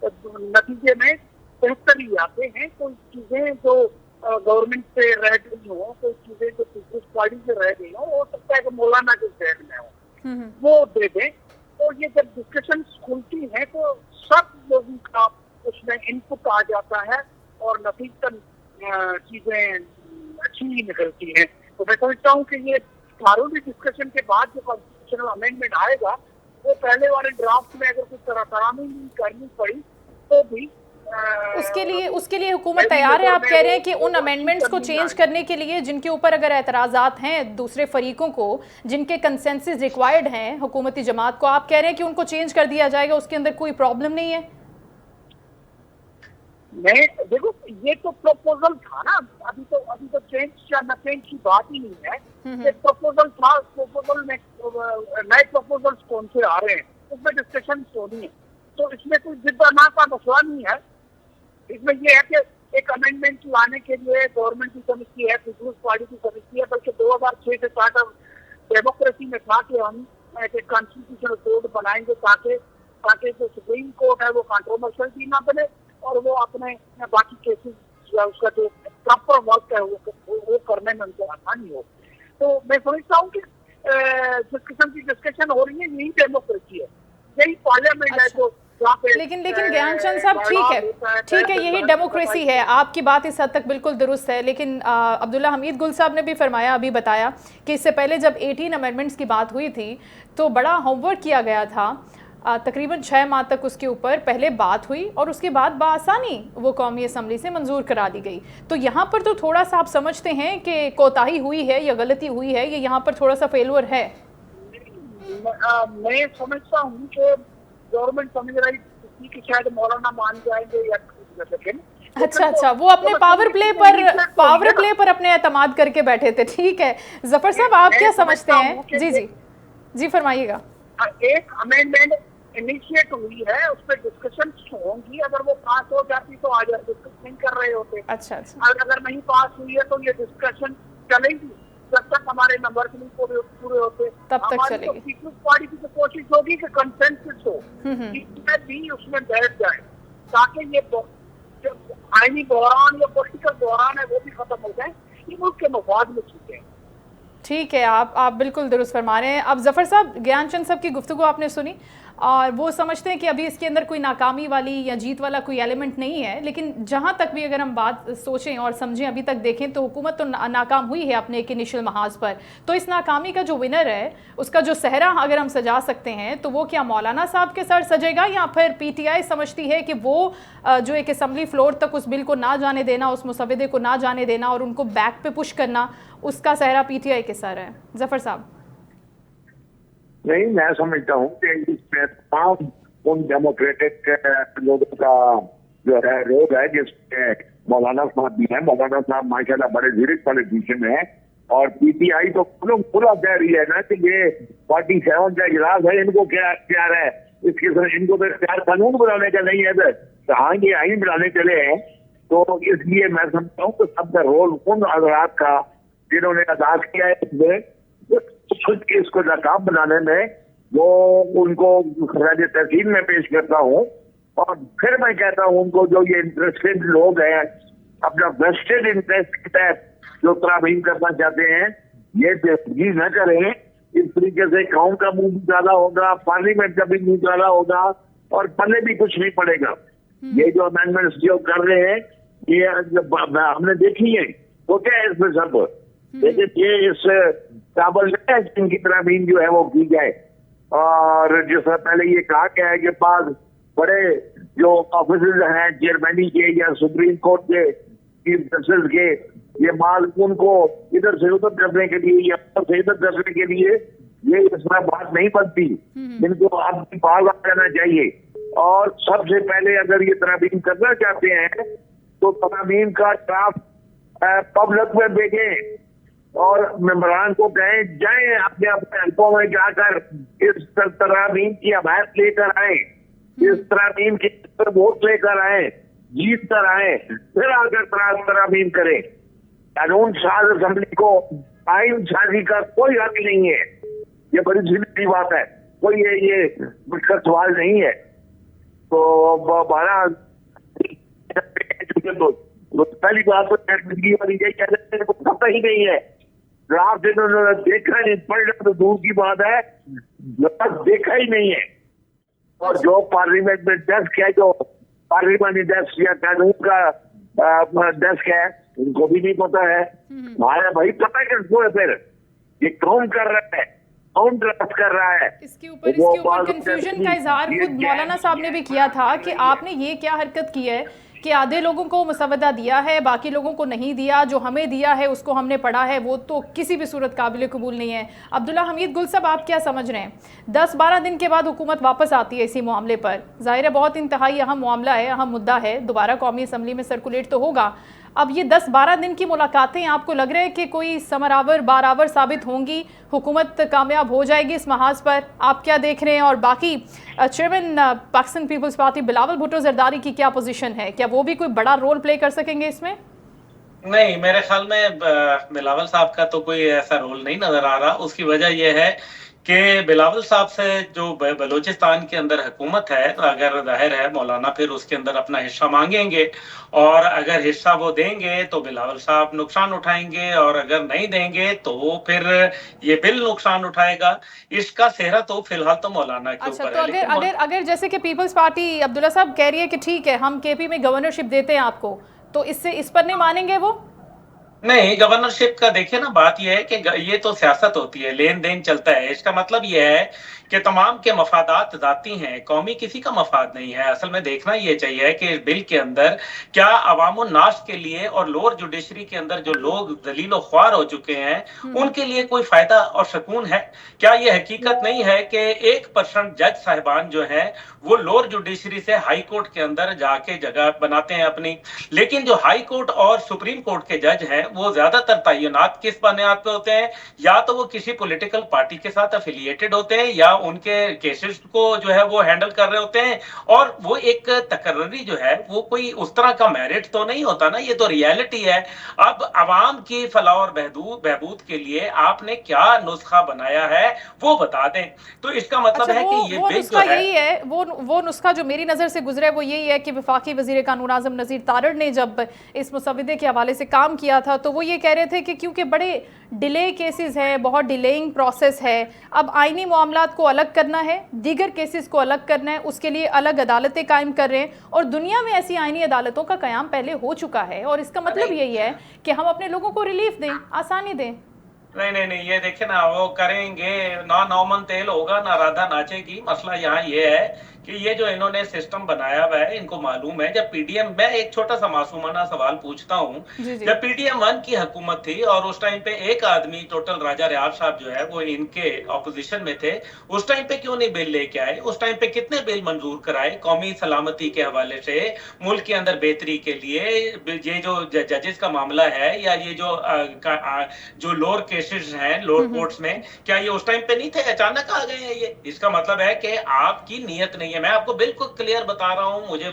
नतीजे में बेहतर ही आते हैं। कोई चीज़ें जो गवर्नमेंट से रह गई हो, कोई चीजें जो पीपल्स पार्टी से रह गई हो सकता है कि मौलाना के जहन में हो वो दे दें। तो ये जब डिस्कशन खुलती है तो सब लोगों का उसमें इनपुट आ जाता है और नतीजतन चीजें अच्छी ही निकलती हैं। तो मैं समझता हूँ कि ये थारोली डिस्कशन के बाद जो कॉन्स्टिट्यूशनल अमेंडमेंट आएगा वो पहले वाले ड्राफ्ट में अगर कुछ तरामी करनी पड़ी तो भी उसके लिए हुकूमत तैयार है? आप कह रहे हैं कि उन अमेंडमेंट्स को चेंज करने के लिए जिनके ऊपर अगर एतराज़ात हैं दूसरे फरीकों को, जिनके कंसेंसस रिक्वायर्ड हैं हुकूमती जमात को, आप कह रहे हैं कि उनको चेंज कर दिया जाएगा, उसके अंदर कोई प्रॉब्लम नहीं है? मैं देखो, ये तो प्रपोजल था ना, अभी तो चेंज या न चेंज की बात ही नहीं है। एक प्रपोजल था, प्रपोजल में नए प्रपोजल्स कौन से आ रहे हैं उसमें डिस्कशन होनी है। तो इसमें कोई जिद्दाना का मसला नहीं है। इसमें यह है कि एक अमेंडमेंट लाने के लिए गवर्नमेंट की समिति है, पीपल्स पार्टी की समिति है, बल्कि 2006 से स्टार्ट डेमोक्रेसी में था कि हम एक कॉन्स्टिट्यूशनल कोड बनाएंगे ताकि जो सुप्रीम कोर्ट है वो कंट्रोवर्शियल भी ना बने और वो अपने बाकी केसेस या उसका जो प्रॉपर वर्क है वो करने में उनको आसानी हो। तो मैं समझता हूँ कि जिस किस्म की डिस्कशन हो रही है यही डेमोक्रेसी है, यही पार्लियामेंट है जो लेकिन ज्ञानचंद साहब, ठीक है, यही डेमोक्रेसी है। आपकी बात इस हद तक बिल्कुल दुरुस्त है, लेकिन अब्दुल्ला हमीद गुल साहब ने भी फरमाया, अभी बताया कि इससे पहले जब 18 अमेंडमेंट्स की बात हुई थी तो बड़ा होमवर्क किया गया था। तकरीबन 6 माह तक उसके ऊपर पहले बात हुई और उसके बाद बासानी वो कौमी असम्बली से मंजूर करा दी गई। तो यहाँ पर तो थोड़ा सा आप समझते हैं कि कोताही हुई है या गलती हुई है, ये यहाँ पर थोड़ा सा फेलुअर है? मैं समझता हूँ कि गवर्नमेंट समझ रही थी कि शायद मौलाना मान जाएंगे या लेकिन अच्छा, वो अपने पावर प्ले पर अपने एतमाद करके बैठे थे। ठीक है जफर साहब, आप क्या समझते हैं? जी फरमाइएगा। एक अमेंडमेंट इनिशिएट हुई है, उस पर डिस्कशन होंगी, अगर वो पास हो जाती तो आज डिस्कस नहीं कर रहे होते। अच्छा। अगर नहीं पास हुई है तो ये डिस्कशन चलेगी जब तक हमारे नंबर नहीं पूरे होते, तब तक चलेगी। पीपल्स पार्टी की तो कोशिश होगी कि कंसेंसस हो, भी उसमें बैठ जाए ताकि ये जो आईनी बहरान या पॉलिटिकल बहरान है वो भी खत्म हो जाए, ये मुल्क के मफाद में चीजें। ठीक है, आप बिल्कुल दुरुस्त फरमा रहे हैं। अब जफ़र साहब, ज्ञानचंद साहब की गुफ्तगू आपने सुनी और वो समझते हैं कि अभी इसके अंदर कोई नाकामी वाली या जीत वाला कोई एलिमेंट नहीं है, लेकिन जहां तक भी अगर हम बात सोचें और समझें, अभी तक देखें तो हुकूमत तो नाकाम हुई है अपने एक इनिशियल महाज पर। तो इस नाकामी का जो विनर है, उसका जो सहरा अगर हम सजा सकते हैं, तो वो क्या मौलाना साहब के सर सजेगा या फिर PTI समझती है कि वो जो एक असम्बली फ्लोर तक उस बिल को ना जाने देना, उस मुसवदे को ना जाने देना और उनको बैक पे पुश करना, उसका सहरा PTI के सर है? जफ़र साहब। नहीं, मैं समझता हूँ कि इसमें तमाम उन डेमोक्रेटिक लोगों का जो है रोल है, जिसमें मौलाना साहब भी हैं। मौलाना साहब माशाल्लाह बड़े ज़ीरक पॉलिटिशियन हैं और PTI तो खुला कह रही है ना कि ये 47 का इजलास है, इनको क्या इख्तियार है, इसके साथ इनको तो इख्तियार कानून बनाने का नहीं है। तो हाँ, ये आइन बनाने चले हैं, तो इसलिए मैं समझता हूँ कि सबका रोल उन हज़रात का जिन्होंने अदा किया है इसमें इसको नाकाम बनाने में, वो उनको खराज तहसीन में पेश करता हूँ। और फिर मैं कहता हूँ उनको, जो ये इंटरेस्टेड लोग हैं, अपना वेस्टेड इंटरेस्ट के तहत जो तरामीम करना चाहते हैं, ये बेफिकी न करें। इस तरीके से कौम का मुंह भी काला होगा, पार्लियामेंट का भी मुंह काला होगा और पल्ले भी कुछ नहीं पड़ेगा। ये जो अमेंडमेंट्स जो कर रहे हैं, ये हमने देखी है, तो क्या है इसमें सब, लेकिन ये इस काबल है इनकी तरामीम जो है वो की जाए। और जिससे पहले ये कहा गया है कि पास बड़े जो ऑफिसर्स हैं चेयरमैनी के या सुप्रीम कोर्ट के चीफ जस्टिस के, ये माल उनको इधर से उधर करने के लिए या उधर से इधर करने के लिए ये इसमें बात नहीं बनती। इनको अब पाल आ जाना चाहिए। और सबसे पहले अगर ये तरामीम करना चाहते हैं तो तरामीम का ड्राफ्ट पब्लिक में भेजें और मेंबरान को कहें जाएं अपने अपने हल्कों में जाकर इस तरामीम की हमायत लेकर आए, इस तरामीम के वोट लेकर आए, जीत कर आए, फिर आकर तरामीम करें। कानून साज असेंबली को आइन साजी का कोई हक नहीं है। ये बड़ी सीधी बात है, कोई ये मुश्किल सवाल नहीं है। तो पहली बात तो वाली पता ही नहीं है, ड्राफ्ट इन्होंने देखा नहीं, पढ़ना तो दूर की बात है, देखा ही नहीं है। और जो पार्लियामेंट में डेस्क है, जो पार्लियामेंट्री डेस्क या कानून का डेस्क है, उनको भी नहीं पता है। हमारा भाई पता किसको है? फिर ये कौन कर रहा है, कौन ड्राफ्ट कर रहा है? इसके ऊपर कंफ्यूजन का इजहार खुद मौलाना साहब ने भी किया था कि आपने ये क्या हरकत की है कि आधे लोगों को मुसवदा दिया है, बाकी लोगों को नहीं दिया, जो हमें दिया है उसको हमने पढ़ा है, वो तो किसी भी सूरत काबिल कबूल नहीं है। अब्दुल्ला हमीद गुल साहब, आप क्या समझ रहे हैं? 10-12 दिन के बाद हुकूमत वापस आती है इसी मामले पर, जाहिर है बहुत इंतहाई अहम मामला है, अहम मुद्दा है, दोबारा कौमी असम्बली में सर्कुलेट तो होगा। अब ये 10-12 दिन की मुलाकातें आपको लग रहा है कि कोई समरावर बारावर साबित होंगी, हुकूमत कामयाब हो जाएगी इस महाज पर? आप क्या देख रहे हैं? और बाकी chairman Pakistan peoples party Bilawal Bhutto Zardari की क्या पोजीशन है? क्या वो भी कोई बड़ा रोल प्ले कर सकेंगे इसमें? नहीं, मेरे ख्याल में बिलावल साहब का तो कोई ऐसा रोल नहीं नजर आ रहा। उसकी वजह यह है कि बिलावल साहब से जो बलूचिस्तान के अंदर हुकूमत है, अगर जाहिर है मौलाना फिर उसके अंदर अपना हिस्सा मांगेंगे, और अगर हिस्सा वो देंगे तो बिलावल साहब नुकसान उठाएंगे, और अगर नहीं देंगे तो फिर ये बिल नुकसान उठाएगा। इसका सेहरा तो फिलहाल तो मौलाना के ऊपर है। तो अगर जैसे कि पीपल्स पार्टी अब्दुल्ला साहब कह रही है कि ठीक है हम KP में गवर्नरशिप देते हैं आपको, तो इस पर नहीं मानेंगे वो? नहीं, गवर्नरशिप का देखिए ना, बात यह है कि ये तो सियासत होती है, लेन देन चलता है। इसका मतलब यह है कि तमाम के मफादात जाती हैं, कौमी किसी का मफाद नहीं है। असल में देखना यह चाहिए कि बिल के अंदर क्या अवामुन नास के लिए और लोअर जुडिशरी के अंदर जो लोग जलीलो ख्वार हो चुके हैं उनके लिए कोई फायदा और सुकून है? क्या यह हकीकत नहीं है कि 1% जज साहिबान जो है वो लोअर जुडिशरी से हाई कोर्ट के अंदर जाके जगह बनाते हैं अपनी, लेकिन जो हाई कोर्ट और सुप्रीम कोर्ट के जज हैं वो ज्यादातर तयनात किस बुनियाद पे होते हैं? या तो वो किसी पॉलिटिकल पार्टी के साथ एफिलिएटेड होते हैं या उनके केसेस को जो है वो हैंडल कर रहे होते हैं, और वो एक तकर्री जो है वो कोई उस तरह का मेरिट तो नहीं होता ना, ये तो रियलिटी है। अब अवाम की फलाह और बहबूद के लिए आपने क्या नुस्खा बनाया है वो बता दें। तो इसका मतलब है कि ये बिल जो है यही है, वो नुस्खा जो मेरी नजर से गुजरा है वो यही है कि वफाकी वजीर कानून आजम नजीर तारड़ ने जब इस मुसवदे के हवाले से काम किया था तो वो ये कह रहे थे कि क्योंकि बड़े डिले केसेस हैं, बहुत डिलेइंग प्रोसेस है, अब आईनी मामलात को अलग करना है, दीगर केसेस को अलग करना है, उसके लिए अलग अदालतें कायम कर रहे हैं। और दुनिया में ऐसी आईनी अदालतों का कयाम पहले हो चुका है और इसका मतलब यही है कि हम अपने लोगों को रिलीफ दें, आसानी दें। नहीं, ये देखिए ना, वो करेंगे ना, नौमन तेल होगा ना राधा नाचेगी। मसला यहाँ ये है कि ये जो इन्होंने सिस्टम बनाया हुआ है, इनको मालूम है जब पीडीएम, मैं एक छोटा सा मासूमाना सवाल पूछता हूँ, जब पीडीएम 1 की हुकूमत थी और उस टाइम पे एक आदमी टोटल राजा रियाज साहब जो है वो इनके ऑपोजिशन में थे, उस टाइम पे क्यों नहीं बिल लेके आए? उस टाइम पे कितने बिल मंजूर कराए कौमी सलामती के हवाले से, मुल्क के अंदर बेहतरी के लिए? ये जो जजेस का मामला है या ये जो लोअर केसेस हैं लोअर कोर्ट्स में, क्या ये उस टाइम पे नहीं थे? अचानक आ गए हैं ये। इसका मतलब है कि आपकी नीयत नहीं है। मैं आपको बिल्कुल क्लियर बता रहा हूं, मुझे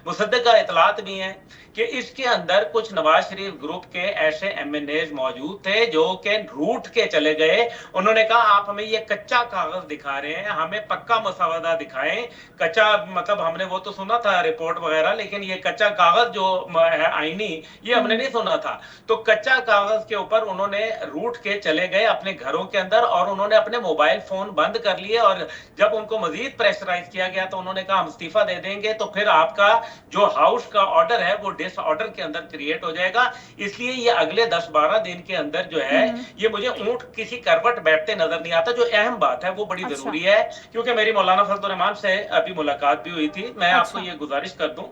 मुसद्दका इतलात भी है कि इसके अंदर कुछ नवाज शरीफ ग्रुप के ऐसे एमएनएज मौजूद थे जो कि रूठ के चले गए। उन्होंने कहा आप हमें ये कच्चा कागज दिखा रहे हैं, हमें पक्का मसवदा दिखाएं। कच्चा मतलब हमने वो तो सुना था रिपोर्ट वगैरह, लेकिन ये कच्चा कागज जो है आईनी, ये हमने नहीं सुना था। तो कच्चा कागज के ऊपर उन्होंने रूठ के चले गए अपने घरों के अंदर और उन्होंने अपने मोबाइल फोन बंद कर लिए। और जब उनको मजीद प्रेशराइज किया गया तो उन्होंने कहा हम इस्तीफा दे देंगे, तो फिर आपका जो हाउस का ऑर्डर है वो डिसऑर्डर के अंदर क्रिएट हो जाएगा। इसलिए ये अगले 10-12 दिन के अंदर जो है, ये मुझे ऊंट किसी करवट बैठते नजर नहीं आता। जो अहम बात है वो बड़ी जरूरी है, क्योंकि मेरी मौलाना फजल रहमान से अभी मुलाकात भी हुई थी। मैं आपको ये गुजारिश कर दूं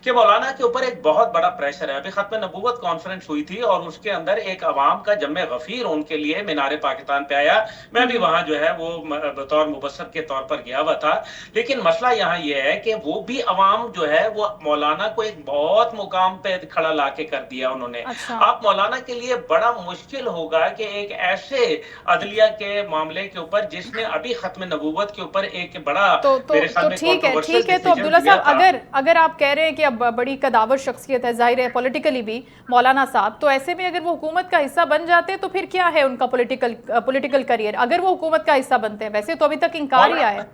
कि मौलाना के ऊपर एक बहुत बड़ा प्रेशर है। अभी खत्म नबूवत कॉन्फ्रेंस हुई थी और उसके अंदर एक अवाम का जम्मे गफीर उनके लिए मीनारे पाकिस्तान पे आया। मैं भी वहां जो है वो बतौर मुबस्सर के तौर पर गया हुआ था। लेकिन मसला यहाँ यह है कि वो भी अवाम जो है वो मौलाना को एक बहुत मुकाम पे खड़ा लाके कर दिया उन्होंने। आप मौलाना के लिए बड़ा मुश्किल होगा कि एक ऐसे अदलिया के मामले के ऊपर जिसने अभी खत्म नबूवत के ऊपर एक बड़ा ठीक है। तो अब्दुल्ला साहब, अगर आप कह रहे हैं कि अब बड़ी कदावर शख्सियत है, जाहिर है पॉलिटिकली भी मौलाना साहब, तो ऐसे में अगर वो हुकूमत का हिस्सा बन जाते तो फिर क्या है उनका पॉलिटिकल करियर, अगर वो हुकूमत का हिस्सा बनते हैं? वैसे तो अभी तक इंकार ही आया।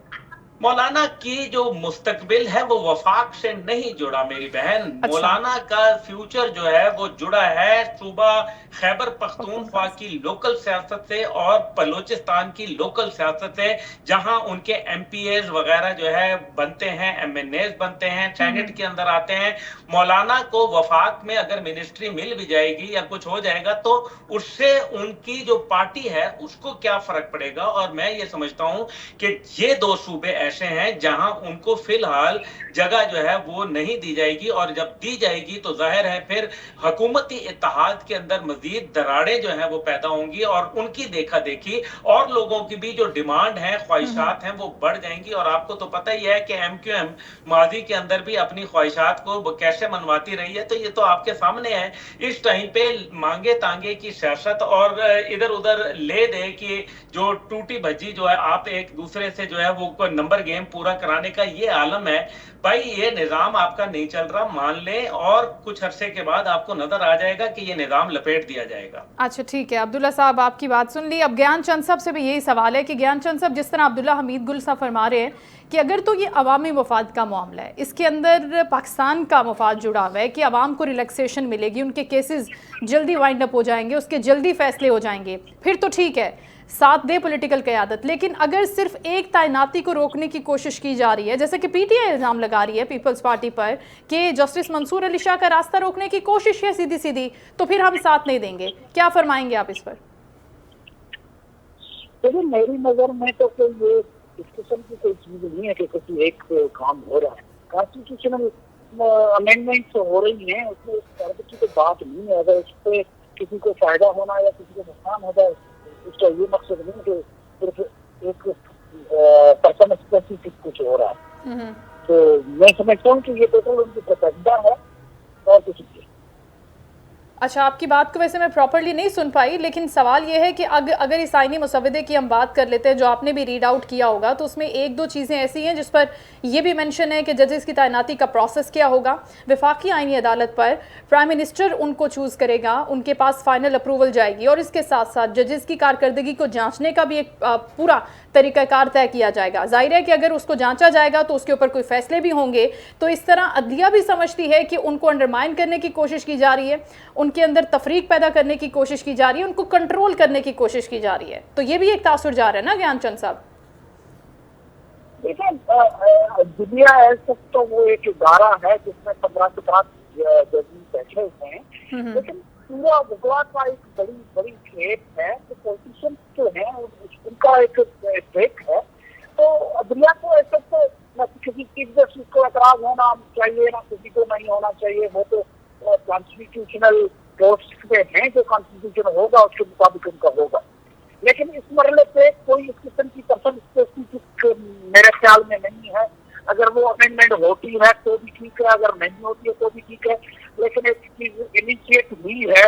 मौलाना की जो मुस्तकबिल है वो वफाक से नहीं जुड़ा मेरी बहन। मौलाना का फ्यूचर जो है वो जुड़ा है सूबा खैबर पख्तूनख्वा की लोकल सियासत से और बलूचिस्तान की लोकल सियासत से, जहां उनके एमपीएज वगैरह जो है बनते हैं, एमएनएज बनते हैं, सेनेट के अंदर आते हैं। मौलाना को वफाक में अगर मिनिस्ट्री मिल भी जाएगी या कुछ हो जाएगा तो उससे उनकी जो पार्टी है उसको क्या फर्क पड़ेगा? और मैं ये समझता हूं कि ये दो सूबे ऐसे हैं जहां उनको फिलहाल जगह जो है वो नहीं दी जाएगी, और जब दी जाएगी तो जाहिर है फिर हुकूमती इत्तेहाद के अंदर मजीद दरारें जो है वो पैदा होंगी और उनकी देखा देखी और लोगों की भी जो डिमांड है, ख्वाहिशात हैं, वो बढ़ जाएंगी। और आपको तो पता ही है कि एमक्यूएम माजी के अंदर भी अपनी ख्वाहिशात को कैसे मनवाती रही है, तो ये तो आपके सामने है। इस टाइम पे मांगे तांगे की सियासत और इधर उधर ले दे कि जो टूटी भज्जी जो है आप एक दूसरे से जो है वो नंबर गेम पूरा कराने का ये आलम है। भाई ये निजाम आपका नहीं चल रहा, मान ले, और कुछ अरसे के बाद आपको नजर आ जाएगा कि ये निजाम लपेट दिया जाएगा। अच्छा ठीक है अब्दुल्ला साहब, आपकी बात सुन ली। अब ज्ञान चंद साहब से भी यही सवाल है कि ज्ञान चंद साहब, जिस तरह अब्दुल्ला हमीद गुल साहब फरमा रहे हैं कि अगर तो ये अवामी मफाद का मामला है, इसके अंदर पाकिस्तान का मफाद जुड़ा हुआ है कि अवाम को रिलैक्सेशन मिलेगी, उनके केसेस जल्दी वाइंड अप हो जाएंगे, उसके जल्दी फैसले हो जाएंगे, फिर तो ठीक है, साथ दे पॉलिटिकल क़यादत। लेकिन अगर सिर्फ एक तैनाती को रोकने की कोशिश की जा रही है, जैसे कि पीटीआई इल्ज़ाम लगा रही है पीपल्स पार्टी पर कि जस्टिस मंसूर अली शाह का रास्ता रोकने की कोशिश है सीधी सीधी, तो फिर हम साथ नहीं देंगे। क्या फरमाएंगे आप इस पर? देखिए मेरी नज़र में तो कोई ये डिस्कशन की कोई चीज़ नहीं है कि कुछ एक काम हो रहा है। कॉन्स्टिट्यूशनल अमेंडमेंट्स हो रही हैं, उसमें उस तरह की कोई बात नहीं है। अगर उस पर किसी को फायदा होना या किसी को नुकसान हो जाए, उसका ये मकसद नहीं कि सिर्फ एक पर्सन स्पेसिफिक कुछ हो रहा है। तो मैं समझता हूँ कि ये टोटल उनकी प्रतिबद्धता है और कुछ नहीं। अच्छा, आपकी बात को वैसे मैं प्रॉपर्ली नहीं सुन पाई, लेकिन सवाल ये है कि अगर इस आईनी मुसवदे की हम बात कर लेते हैं जो आपने भी रीड आउट किया होगा, तो उसमें एक दो चीज़ें ऐसी हैं जिस पर यह भी मेंशन है कि जजेस की तैनाती का प्रोसेस क्या होगा। वफाकी आईनी अदालत पर प्राइम मिनिस्टर उनको चूज़ करेगा, उनके पास फाइनल अप्रूवल जाएगी, और इसके साथ साथ जजेस की कारकर्दगी को जांचने का भी एक पूरा तरीकाकार तय किया जाएगा। जाहिर है कि अगर उसको जांचा जाएगा तो उसके ऊपर कोई फैसले भी होंगे। तो इस तरह अदलिया भी समझती है कि उनको अंडरमाइन करने की कोशिश की जा रही है, उनके अंदर तफरीक पैदा करने की कोशिश की जा रही है, उनको कंट्रोल करने की कोशिश की जा रही है। तो ये भी एक तासुर जा रहा है ना ज्ञानचंद साहब? देखिए, दुनिया ऐसा तो वो एक इदारा है जिसमें 15 जजमेंट बैठे हुए हैं, लेकिन पूरा गुजरात का एक बड़ी बड़ी खेप है। तो पॉलिटिशियंस जो है उनका एक ब्रेक है। तो दुनिया को ऐसा तो न किसी चीज जस्टिस को एतराज होना चाहिए, ना किसी को नहीं होना चाहिए। वो तो कॉन्स्टिट्यूशनल पोस्ट पे हैं, जो कॉन्स्टिट्यूशन होगा उसके मुताबिक उनका होगा। लेकिन इस मरहले पे कोई इस किस्म की पर्सन स्पेसिफिक मेरे ख्याल में नहीं है। अगर वो अमेंडमेंट होती है तो भी ठीक है, अगर नहीं होती है तो भी ठीक है। लेकिन एक चीज इनिशिएट हुई है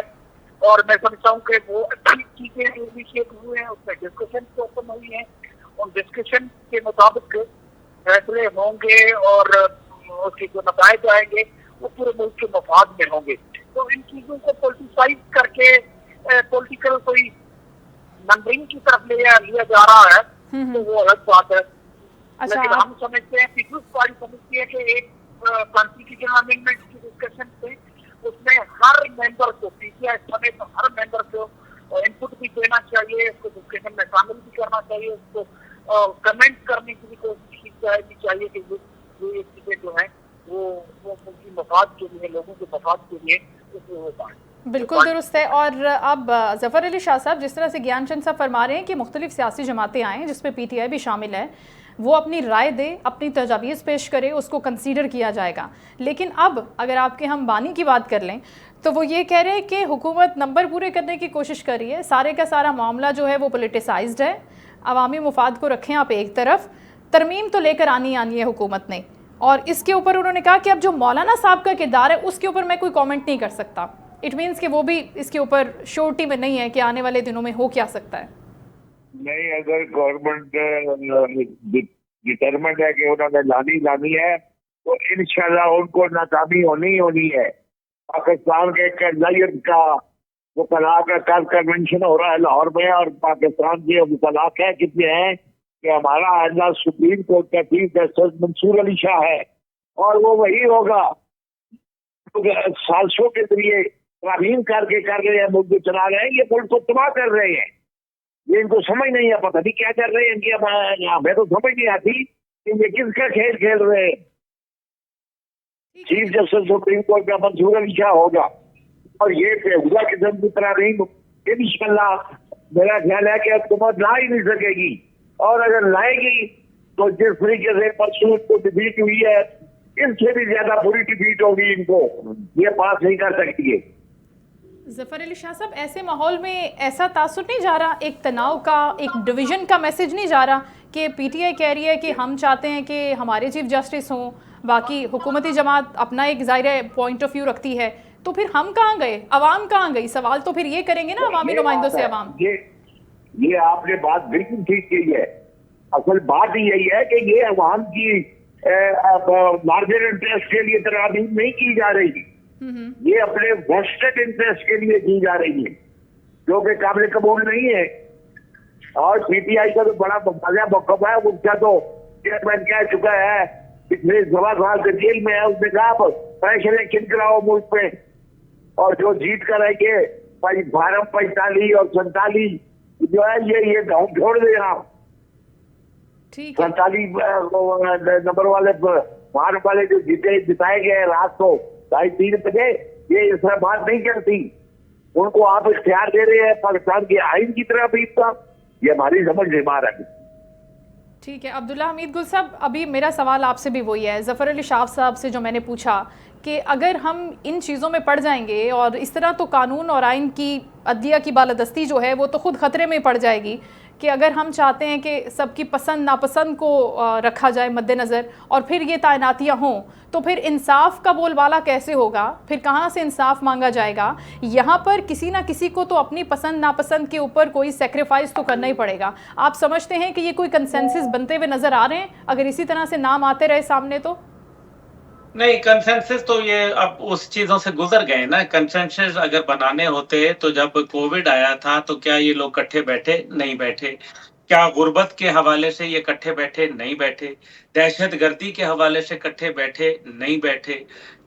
और मैं समझता हूँ कि वो अच्छी चीजें इनिशिएट हुए हैं, उसमें डिस्कशन ओपन हुई है। उन डिस्कशन के मुताबिक फैसले होंगे और उसके जो नतायज आएंगे वो पूरे मुल्क के मफाद में होंगे। तो इन चीजों को पॉलिटिसाइज करके पॉलिटिकल कोई नंबरिंग की तरफ लिया जा रहा है तो वो अलग बात है। अच्छा, लेकिन हम समझते हैं, पीपुल्स पार्टी समझती है कि एक कॉन्स्टिट्यूशन अमेंडमेंट की डिस्कशन पे उसमें हर मेंबर को, पीसीआई समेत हर मेंबर को इनपुट भी देना चाहिए, उसको डिस्कशन में शामिल भी करना चाहिए, उसको कमेंट करने की भी कोशिश की जानी चाहिए कि ये चीजें जो है वो उनकी मफाद के लिए, लोगों के मफाद के लिए उसमें हो पाए। बिल्कुल दुरुस्त है। और अब ज़फ़र अली शाह साहब, जिस तरह से ज्ञानचंद साहब फरमा रहे हैं कि मुख्तलिफ सियासी जमातें आएँ जिसमें पीटीआई भी शामिल है, वो अपनी राय दे, अपनी तजावीज़ पेश करे, उसको कंसीडर किया जाएगा। लेकिन अब अगर आपके हम बानी की बात कर लें तो वो ये कह रहे हैं कि हुकूमत नंबर पूरे करने की कोशिश कर रही है, सारे का सारा मामला जो है वो पोलिटिसाइज्ड है। अवामी मुफाद को रखें आप एक तरफ, तरमीम तो लेकर आनी है हुकूमत ने। और इसके ऊपर उन्होंने कहा कि अब जो मौलाना साहब का किरदार है उसके ऊपर मैं कोई कॉमेंट नहीं कर सकता। इट मीन्स कि वो भी इसके ऊपर श्योरिटी में नहीं है कि आने वाले दिनों में हो क्या सकता है। नहीं, अगर गवर्नमेंट डिटरमेंट है कि उन्होंने लानी है तो इंशाल्लाह उनको नाकामी होनी है। पाकिस्तान के कज़ायत का वकला का कन्वेंशन हो रहा है लाहौर में, और पाकिस्तान के वकला कह कितने हैं कि हमारा अल्लाह सुप्रीम कोर्ट का चीफ जस्टिस मंसूर अली शाह है और वो वही होगा। साजिशों के जरिए तामील करके कर रहे हैं, मुल्क चला रहे हैं, ये मुल्क को तबाह कर रहे हैं। ये इनको समझ नहीं है, पता नहीं क्या कर रहे हैं इनकी। यहाँ पे तो समझ नहीं आती कि ये किसका खेल खेल रहे हैं। चीफ जस्टिस सुप्रीम कोर्ट का मंसूर अली शाह होगा और ये बेहुदा किस्म की तरह नहीं। इंशाल्लाह मेरा ख्याल है कि हुकूमत ला ही नहीं सकेगी, और अगर लाएगी तो जिस तरीके से परसों को डिफीट हुई है इससे भी ज्यादा बुरी डिफीट होगी। इनको ये पास नहीं कर सकती है। ज़फ़र अली शाह साहब, ऐसे माहौल में ऐसा तासुर नहीं जा रहा, एक तनाव का, एक डिवीज़न का मैसेज नहीं जा रहा कि पीटीआई कह रही है कि हम चाहते हैं कि हमारे चीफ जस्टिस हों, बाकी हुकूमती जमात अपना एक ज़ाहिर पॉइंट ऑफ व्यू रखती है, तो फिर हम कहाँ गए, अवाम कहाँ गई? सवाल तो फिर ये करेंगे ना अवामी नुमाइंदों से अवाम। ये आपने बात बिल्कुल ठीक की है। असल बात यही है कि ये अवाम की लार्जर इंटरेस्ट के लिए तरामीम नहीं की जा रही, ये अपने वेस्टेड इंटरेस्ट के लिए की जा रही है, जो कि काबिल कबूल नहीं है। और पीटीआई का तो बड़ा मजा मौकफ है, उसका तो चेयरमैन कह चुका है, पिछले 16 साल से जेल में है, उसने कहा फैसले किन कराओ मुल्क पे, और जो जीत कर आएंगे 45 और 47 जो है ये गाँव छोड़ दे आप। 47 नंबर वाले जो जिताए गए रात को 2:30 बजे, ये इस तरह बात नहीं करती। उनको आप इख्तियार दे रहे हैं पाकिस्तान के आइन की तरह भी, ये हमारी समझ से बाहर है। ठीक है अब्दुल्ला हमीद गुल साहब, अभी मेरा सवाल आपसे भी वही है, ज़फ़र अली शाह साहब से जो मैंने पूछा कि अगर हम इन चीज़ों में पड़ जाएंगे और इस तरह तो कानून और आइन की, अदलिया की बालादस्ती जो है वो तो खुद ख़तरे में पड़ जाएगी कि अगर हम चाहते हैं कि सबकी पसंद नापसंद को रखा जाए मद्देनज़र और फिर ये तैनातियाँ हों, तो फिर इंसाफ का बोलबाला कैसे होगा, फिर कहाँ से इंसाफ मांगा जाएगा? यहाँ पर किसी ना किसी को तो अपनी पसंद नापसंद के ऊपर कोई सेक्रीफाइस तो करना ही पड़ेगा। आप समझते हैं कि ये कोई कंसेंसस बनते हुए नज़र आ रहे हैं अगर इसी तरह से नाम आते रहे सामने? तो नहीं, कंसेंसस तो ये अब उस चीजों से गुजर गए ना। कंसेंसस अगर बनाने होते तो जब कोविड आया था तो क्या ये लोग इकट्ठे बैठे? नहीं बैठे। क्या गुर्बत के हवाले से ये इकट्ठे बैठे? नहीं बैठे। दहशतगर्दी के हवाले से इकट्ठे बैठे? नहीं बैठे।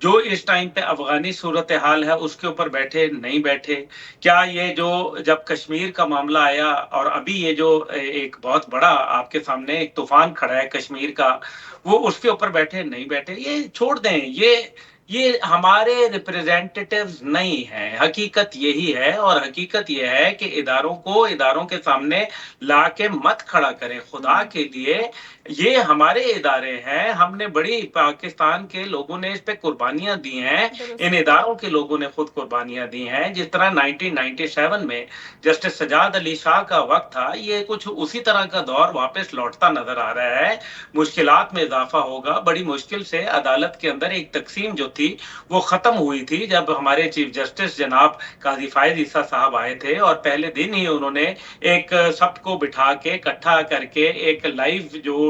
जो इस टाइम पे अफ़गानी सूरत हाल है उसके ऊपर बैठे? नहीं बैठे। क्या ये जो जब कश्मीर का मामला आया और अभी ये जो एक बहुत बड़ा आपके सामने एक तूफान खड़ा है कश्मीर का, वो उसके ऊपर बैठे? नहीं बैठे। ये छोड़ दें, ये हमारे रिप्रेजेंटेटिव्स नहीं हैं। हकीकत यही है और हकीकत ये है कि इदारों के सामने लाके मत खड़ा करें खुदा के लिए। ये हमारे इदारे हैं, हमने बड़ी पाकिस्तान के लोगों ने इस पे कुर्बानियां दी हैं, इन इदारों के लोगों ने खुद कुर्बानियां दी हैं। जिस तरह 1997 में जस्टिस सजाद अली शाह का वक्त था, ये कुछ उसी तरह का दौर वापस लौटता नजर आ रहा है। मुश्किलात में इजाफा होगा। बड़ी मुश्किल से अदालत के अंदर एक तकसीम जो थी वो खत्म हुई थी जब हमारे चीफ जस्टिस जनाब काजी फायद ईसा साहब आए थे और पहले दिन ही उन्होंने एक सबको बिठा के इकट्ठा करके एक लाइव जो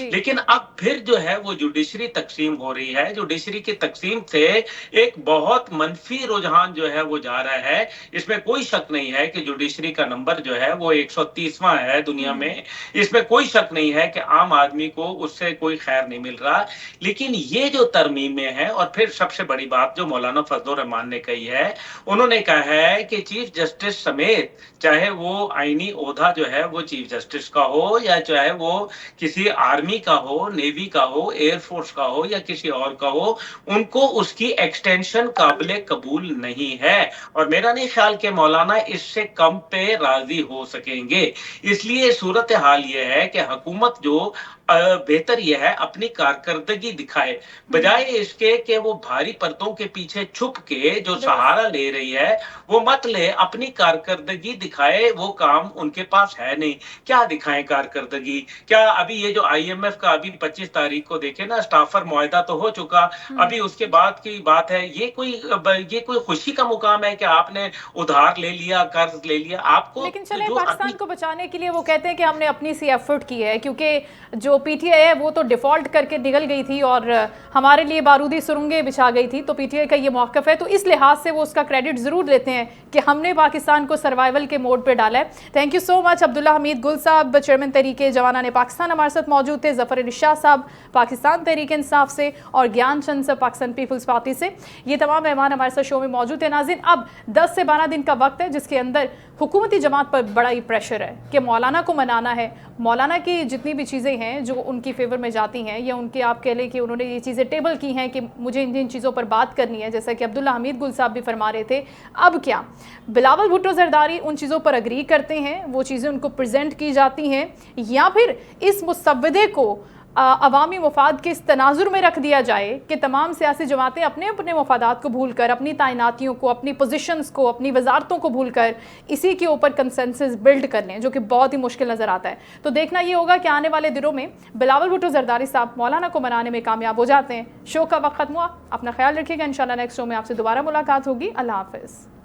लेकिन अब फिर जो है वो जुडिशरी तकसीम हो रही है। जुडिशरी की तकसीम से एक बहुत मनफी रुझान जो है वो जा रहा है। इसमें कोई शक नहीं है कि जुडिशरी का नंबर जो है वो 130वां है दुनिया में। इसमें कोई शक नहीं है कि आम आदमी को उससे कोई खैर नहीं मिल रहा। लेकिन ये जो तरमीमें हैं, और फिर सबसे बड़ी बात जो मौलाना फजलुर रहमान ने कही है, उन्होंने कहा है कि चीफ जस्टिस समेत चाहे वो आईनी ओहदा जो है वो चीफ जस्टिस का हो या चाहे वो किसी आर्मी का हो, नेवी का हो, एयरफोर्स का हो या किसी और का हो, उनको उसकी एक्सटेंशन काबिल कबूल नहीं है। और मेरा नहीं ख्याल कि मौलाना इससे कम पे राजी हो सकेंगे। इसलिए सूरत हाल ये है कि हुकूमत जो बेहतर यह है अपनी कारकर्दगी दिखाए, बजाय इसके कि वो भारी पर्दों के पीछे छुप के जो सहारा ले रही है वो मत ले, अपनी कारकर्दगी दिखाए। वो काम उनके पास है नहीं। क्या दिखाएं कारकर्दगी? क्या अभी ये जो IMF का अभी 25 तारीख को देखे ना, स्टाफर मुआहदा तो हो चुका, अभी उसके बाद की बात है। ये कोई खुशी का मुकाम है कि आपने उधार ले लिया, कर्ज ले लिया? आपको लेकिन चले पाकिस्तान को बचाने के लिए वो कहते हैं कि हमने अपनी सी एफर्ट की है, क्योंकि जो PTI है वो तो डिफॉल्ट करके निकल गई थी और हमारे लिए बारूदी सुरंगें बिछा गई थी, तो PTI का ये मौक़िफ़ है। तो इस लिहाज से वो उसका क्रेडिट ज़रूर लेते हैं कि हमने पाकिस्तान को सर्वाइवल के मोड पे डाला है। Thank you so much Abdullah Hamid गुल साहब, चेयरमैन तहरीक जवाना ने पाकिस्तान, हमारे साथ मौजूद थे। ज़फ़र अली शाह साहब पाकिस्तान तहरीक इंसाफ से और ज्ञान चंद साहब पाकिस्तान पीपल्स पार्टी से। ये तमाम मेहमान हमारे साथ शो में मौजूद है। नाज़रीन, अब 10 से 12 दिन का वक्त है जिसके अंदर हुकूमती जमात पर बड़ा ही प्रेशर है कि मौलाना को मनाना है। मौलाना की जितनी भी चीज़ें हैं जो उनकी फेवर में जाती हैं या उनके आप कह लें कि उन्होंने ये चीज़ें टेबल की हैं कि मुझे इन चीज़ों पर बात करनी है, जैसा कि अब्दुल्ला हमीद गुल साहब भी फरमा रहे थे। अब क्या बिलावल भुट्टो जरदारी उन चीज़ों पर अग्री करते हैं, वो चीज़ें उनको प्रेजेंट की जाती हैं, या फिर इस मुसव्वदे को अवामी मफाद के इस तनाजुर में रख दिया जाए कि तमाम सियासी जमातें अपने अपने मफादात को भूल कर, अपनी तैनातियों को, अपनी पोजीशंस को, अपनी वजारतों को भूल कर इसी के ऊपर कंसेंसस बिल्ड कर लें, जो कि बहुत ही मुश्किल नज़र आता है। तो देखना ये होगा कि आने वाले दिनों में बिलावल भुट्टो जरदारी साहब मौलाना को मनाने में कामयाब हो जाते हैं। शो का वक्त खत्म हुआ। अपना ख्याल रखिएगा। इंशाल्लाह नेक्स्ट शो में आपसे दोबारा मुलाकात होगी। अल्लाह हाफ़िज़।